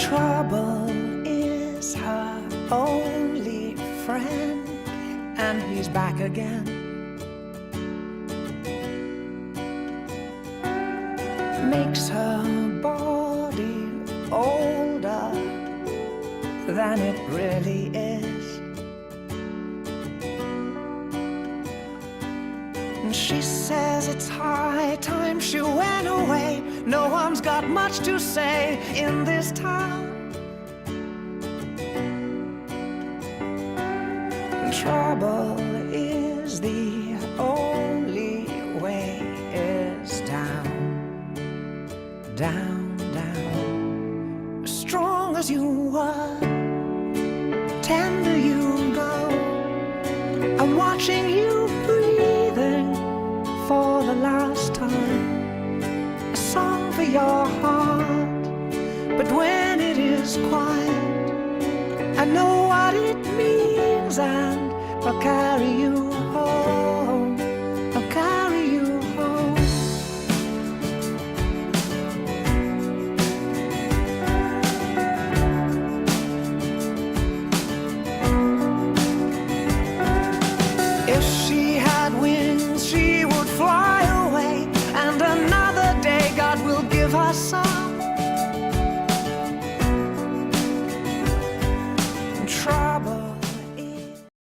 Trouble is her only friend, and he's back again. Makes her body older than it really is. And she says it's high time she went away. No one's got much to say in this town. Trouble is the only way is down, down, down. Strong as you were, tender you go. I'm watching you breathing for the last time. A song for your heart, but when it is quiet, I know what it means, and I'll carry you home.